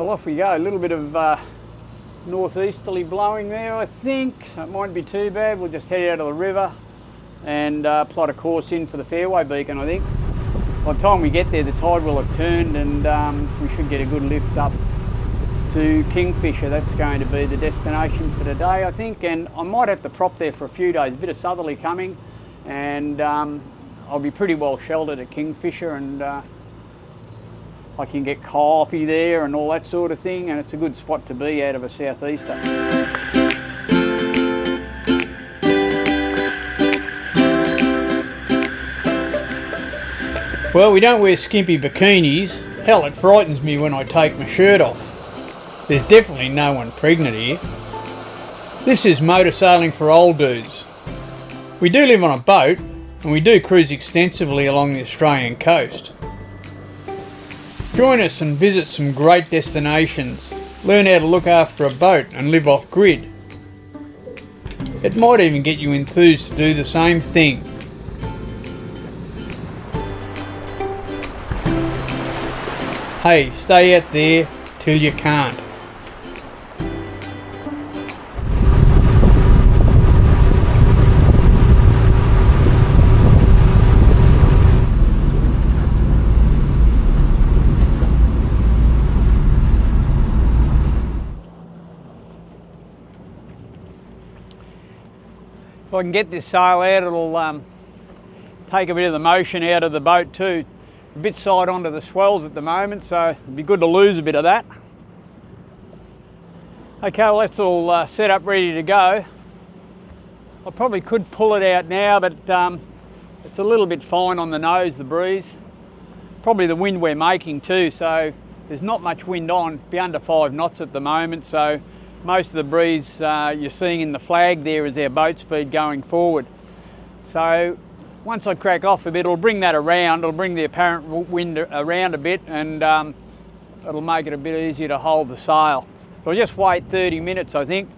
well, off we go. A little bit of northeasterly blowing there, I think, so it mightn't be too bad. We'll just head out of the river and plot a course in for the fairway beacon, I think. By the time we get there, the tide will have turned, and we should get a good lift up to Kingfisher. That's going to be the destination for today, I think, and I might have to prop there for a few days. A bit of southerly coming, and I'll be pretty well sheltered at Kingfisher, and I can get coffee there and all that sort of thing, and it's a good spot to be out of a southeaster. Well, we don't wear skimpy bikinis. Hell, it frightens me when I take my shirt off. There's definitely no one pregnant here. This is motor sailing for old dudes. We do live on a boat, and we do cruise extensively along the Australian coast. Join us and visit some great destinations. Learn how to look after a boat and live off grid. It might even get you enthused to do the same thing. Hey, stay out there till you can't. If I can get this sail out, it'll take a bit of the motion out of the boat too. A bit side onto the swells at the moment, so it'd be good to lose a bit of that. Okay, well that's all set up, ready to go. I probably could pull it out now, but it's a little bit fine on the nose, the breeze. Probably the wind we're making too, so there's not much wind on, be under 5 knots at the moment, so most of the breeze you're seeing in the flag there is our boat speed going forward. So once I crack off a bit, it'll bring that around, it'll bring the apparent wind around a bit, and it'll make it a bit easier to hold the sail. So I'll just wait 30 minutes, I think.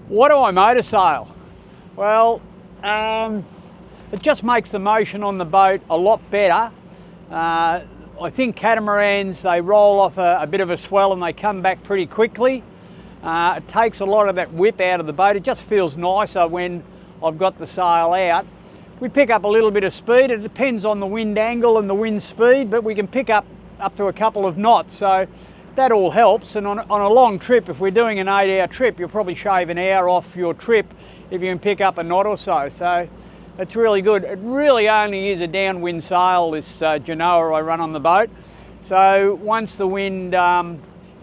What do I motor sail? Well, it just makes the motion on the boat a lot better. I think catamarans, they roll off a bit of a swell and they come back pretty quickly. It takes a lot of that whip out of the boat. It just feels nicer when I've got the sail out. We pick up a little bit of speed. It depends on the wind angle and the wind speed, but we can pick up to a couple of knots, so that all helps. And on a long trip, if we're doing an 8-hour trip, you'll probably shave an hour off your trip if you can pick up a knot or so. So it's really good. It really only is a downwind sail, this Genoa I run on the boat. So once the wind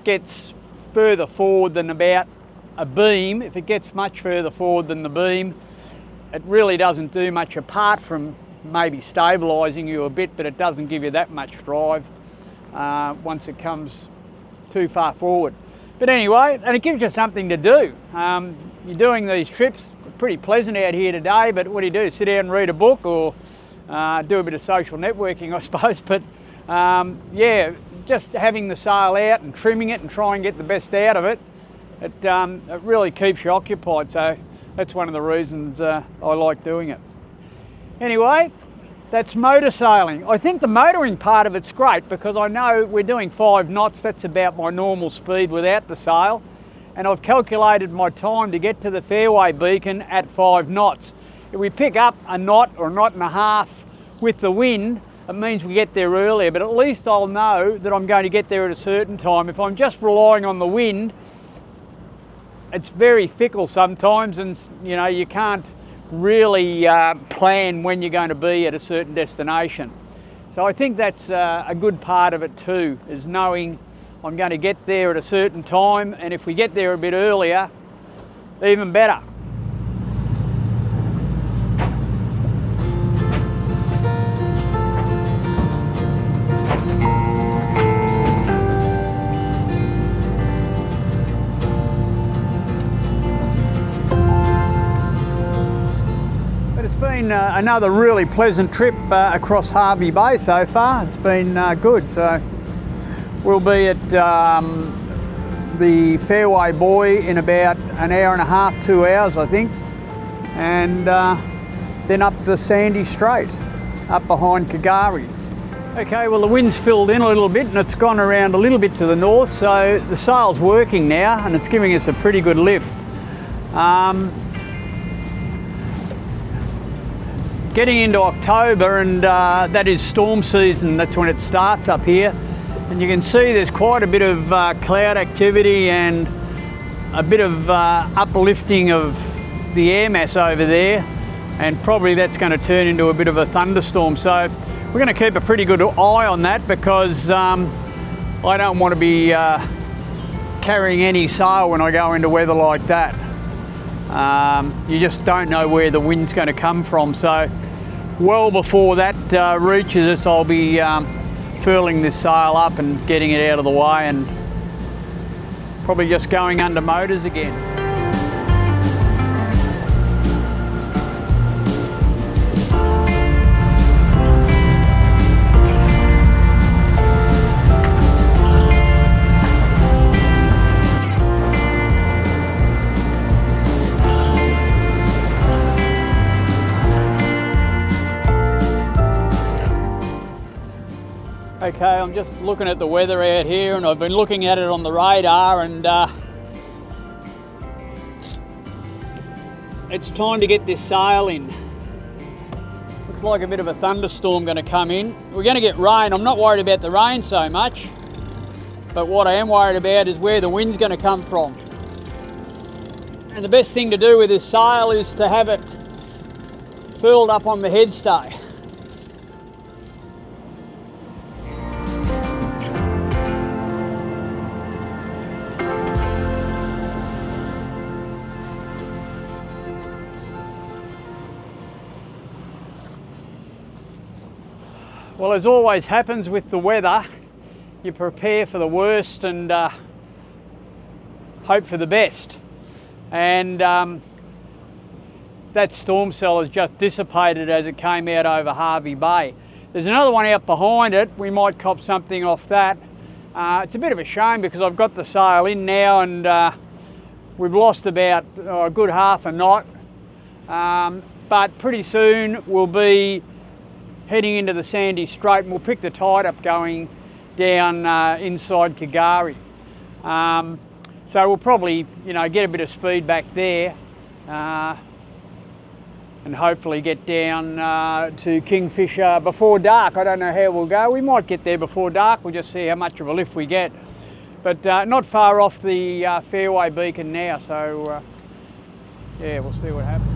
gets further forward than about a beam, if it gets much further forward than the beam, it really doesn't do much apart from maybe stabilising you a bit, but it doesn't give you that much drive once it comes too far forward. But anyway, and it gives you something to do. You're doing these trips, pretty pleasant out here today, but what do? Sit down and read a book, or do a bit of social networking, I suppose. But yeah, just having the sail out and trimming it and try and get the best out of it, it really keeps you occupied. So that's one of the reasons I like doing it. Anyway, that's motor sailing. I think the motoring part of it's great because I know we're doing 5 knots. That's about my normal speed without the sail. And I've calculated my time to get to the fairway beacon at 5 knots. If we pick up a knot or a knot and a half with the wind, it means we get there earlier, but at least I'll know that I'm going to get there at a certain time. If I'm just relying on the wind, it's very fickle sometimes, and you know, you can't really plan when you're going to be at a certain destination. So I think that's a good part of it too, is knowing I'm going to get there at a certain time, and if we get there a bit earlier, even better. Been another really pleasant trip across Hervay Bay so far. It's been good. So we'll be at the Fairway Buoy in about an hour and a half, 2 hours I think, and then up the Sandy Strait, up behind Kagari. Okay, well the wind's filled in a little bit and it's gone around a little bit to the north, so the sail's working now and it's giving us a pretty good lift. Getting into October, and that is storm season, that's when it starts up here. And you can see there's quite a bit of cloud activity and a bit of uplifting of the air mass over there, and probably that's going to turn into a bit of a thunderstorm. So we're going to keep a pretty good eye on that, because I don't want to be carrying any sail when I go into weather like that. You just don't know where the wind's going to come from. So well before that reaches us, I'll be furling this sail up and getting it out of the way, and probably just going under motors again. Okay, I'm just looking at the weather out here, and I've been looking at it on the radar, and it's time to get this sail in. Looks like a bit of a thunderstorm going to come in. We're going to get rain. I'm not worried about the rain so much, but what I am worried about is where the wind's going to come from. And the best thing to do with this sail is to have it furled up on the headstay. Well, as always happens with the weather, you prepare for the worst and hope for the best. And that storm cell has just dissipated as it came out over Hervay Bay. There's another one out behind it. We might cop something off that. It's a bit of a shame because I've got the sail in now, and we've lost about a good half a knot. But pretty soon we'll be heading into the Sandy Strait, and we'll pick the tide up going down inside Kingfisher. So we'll probably, get a bit of speed back there, and hopefully get down to Kingfisher before dark. I don't know how we'll go. We might get there before dark. We'll just see how much of a lift we get. But not far off the Fairway beacon now, so yeah, we'll see what happens.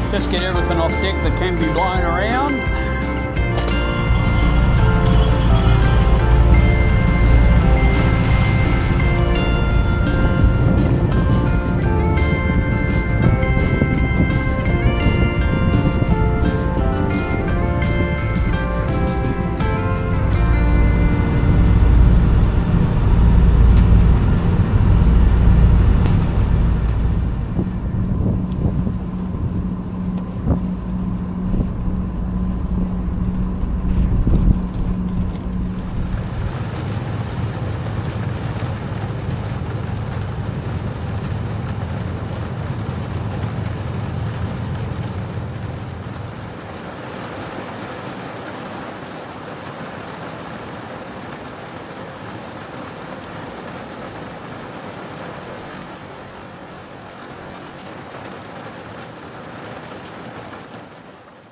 Just get everything off deck that can be blown around.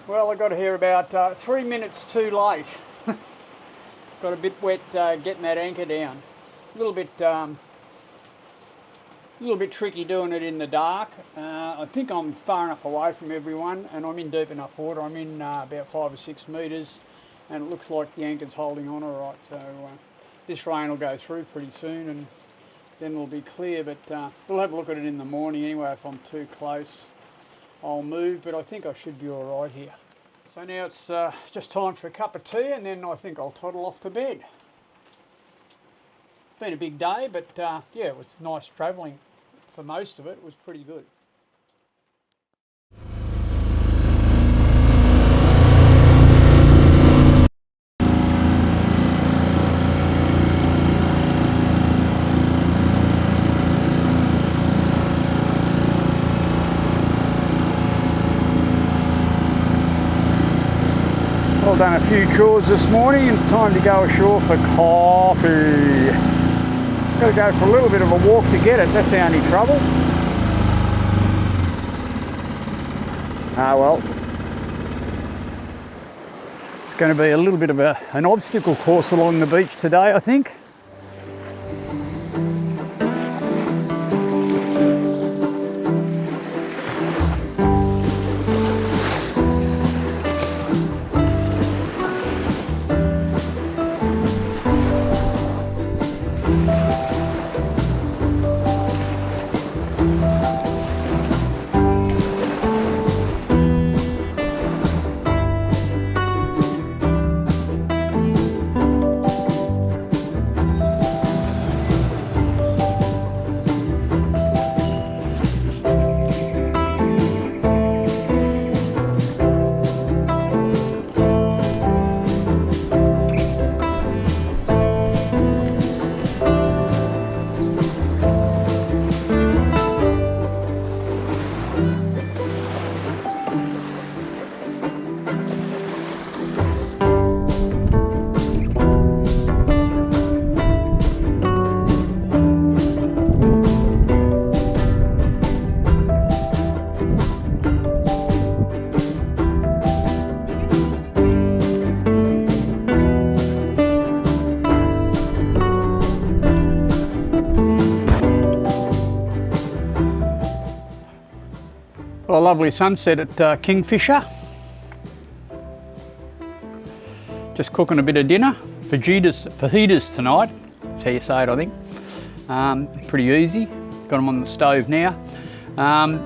Well, I got here about 3 minutes too late. Got a bit wet getting that anchor down. A little bit tricky doing it in the dark. I think I'm far enough away from everyone, and I'm in deep enough water. I'm in about 5 or 6 metres, and it looks like the anchor's holding on all right. So this rain will go through pretty soon and then it'll be clear, but we'll have a look at it in the morning anyway. If I'm too close, I'll move, but I think I should be all right here. So now it's just time for a cup of tea and then I think I'll toddle off to bed. It's been a big day, but yeah, it was nice travelling for most of it. It was pretty good. I've done a few chores this morning and it's time to go ashore for coffee. Got to go for a little bit of a walk to get it, that's the only trouble. Ah well. It's going to be a little bit of an obstacle course along the beach today, I think. Well, a lovely sunset at Kingfisher. Just cooking a bit of dinner, fajitas tonight. That's how you say it, I think. Pretty easy. Got them on the stove now.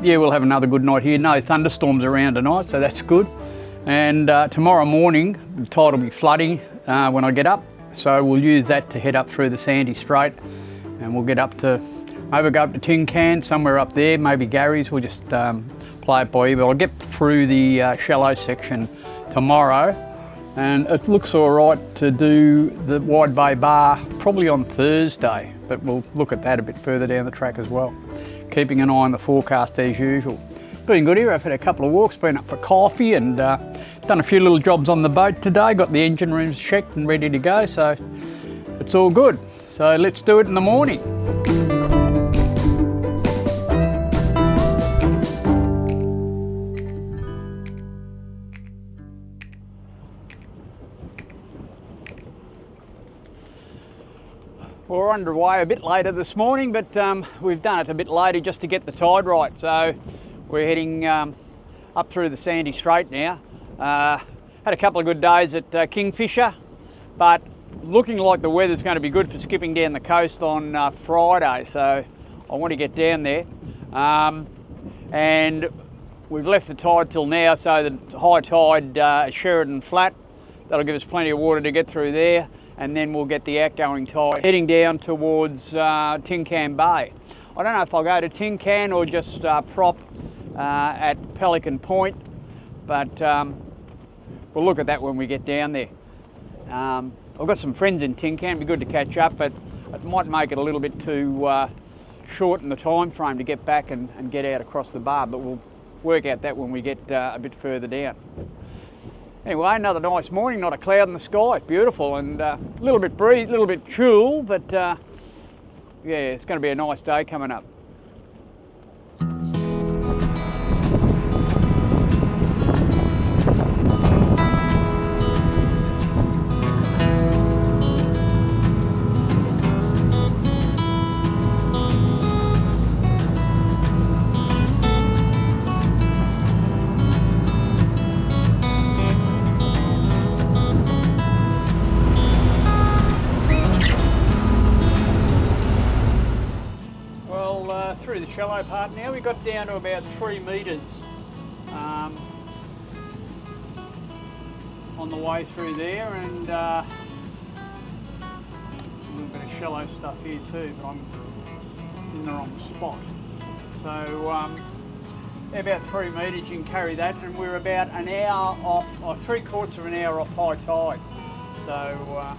Yeah, we'll have another good night here. No thunderstorms around tonight, so that's good. And tomorrow morning, the tide will be flooding when I get up. So we'll use that to head up through the Sandy Strait, and we'll get up to, maybe go up to Tin Can, somewhere up there, maybe Gary's. We'll just play it by ear, but I'll get through the shallow section tomorrow, and it looks all right to do the Wide Bay Bar probably on Thursday, but we'll look at that a bit further down the track as well. Keeping an eye on the forecast as usual. Been good here. I've had a couple of walks, been up for coffee, and done a few little jobs on the boat today. Got the engine rooms checked and ready to go, so it's all good. So let's do it in the morning. We're underway a bit later this morning, but we've done it a bit later just to get the tide right. So we're heading up through the Sandy Strait now. Had a couple of good days at Kingfisher, but looking like the weather's going to be good for skipping down the coast on Friday, so I want to get down there. And we've left the tide till now, so the high tide is Sheridan Flat. That'll give us plenty of water to get through there, and then we'll get the outgoing tide heading down towards Tin Can Bay. I don't know if I'll go to Tin Can or just prop at Pelican Point, but we'll look at that when we get down there. I've got some friends in Tin Can, it'd be good to catch up, but it might make it a little bit too short in the time frame to get back and get out across the bar, but we'll work out that when we get a bit further down. Anyway, another nice morning, not a cloud in the sky, beautiful, and a little bit breeze, a little bit chill, but yeah, it's going to be a nice day coming up. shallow part now. We got down to about 3 metres on the way through there, and a little bit of shallow stuff here too, but I'm in the wrong spot. So about 3 metres, you can carry that, and we're about an hour off, or 3/4 of an hour off high tide. So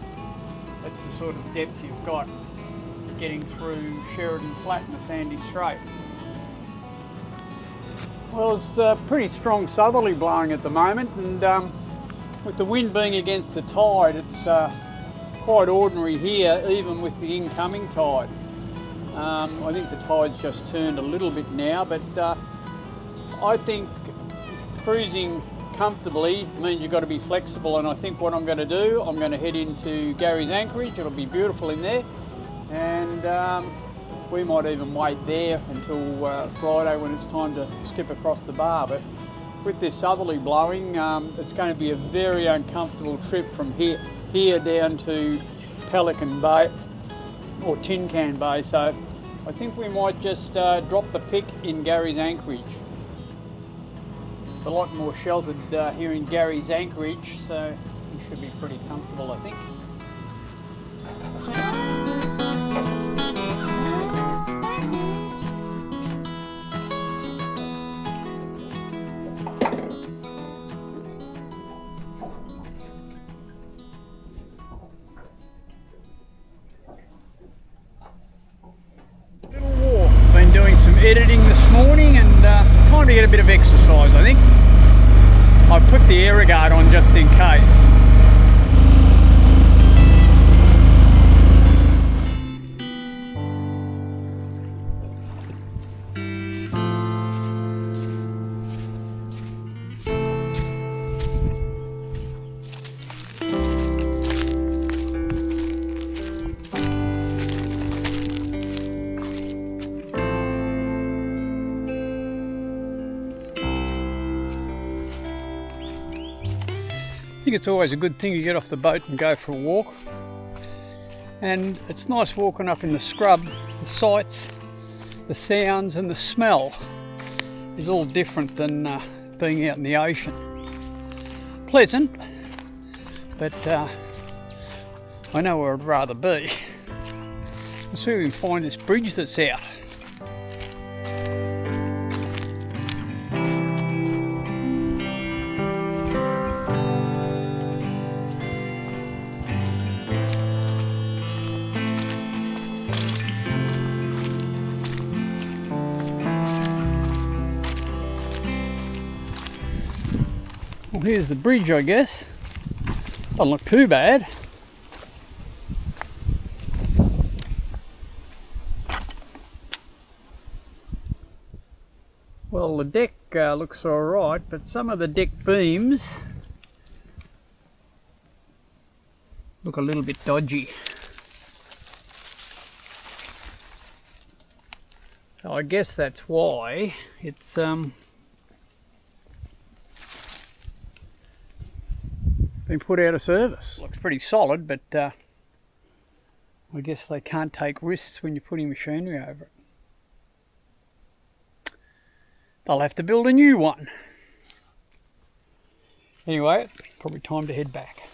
that's the sort of depth you've got getting through Sheridan Flat and the Sandy Strait. Well, it's pretty strong southerly blowing at the moment, and with the wind being against the tide, it's quite ordinary here, even with the incoming tide. I think the tide's just turned a little bit now, but I think cruising comfortably means you've got to be flexible, and I think what I'm going to do, I'm going to head into Gary's Anchorage. It'll be beautiful in there, and we might even wait there until Friday when it's time to skip across the bar. But with this southerly blowing, it's going to be a very uncomfortable trip from here down to Pelican Bay or Tin Can Bay, so I think we might just drop the pick in Gary's Anchorage. It's a lot more sheltered here in Gary's Anchorage, so we should be pretty comfortable, I think. Little walk. Been doing some editing this morning, and time to get a bit of exercise, I think. I've put the air guard on just in case. I think it's always a good thing to get off the boat and go for a walk, and it's nice walking up in the scrub. The sights, the sounds and the smell is all different than being out in the ocean. Pleasant, but I know where I'd rather be. Let's see if we can find this bridge that's out. Well, here's the bridge, I guess. Doesn't look too bad. Well, the deck looks alright, but some of the deck beams look a little bit dodgy. So I guess that's why it's been put out of service. Looks pretty solid, but I guess they can't take risks when you're putting machinery over it. They'll have to build a new one. Anyway, probably time to head back.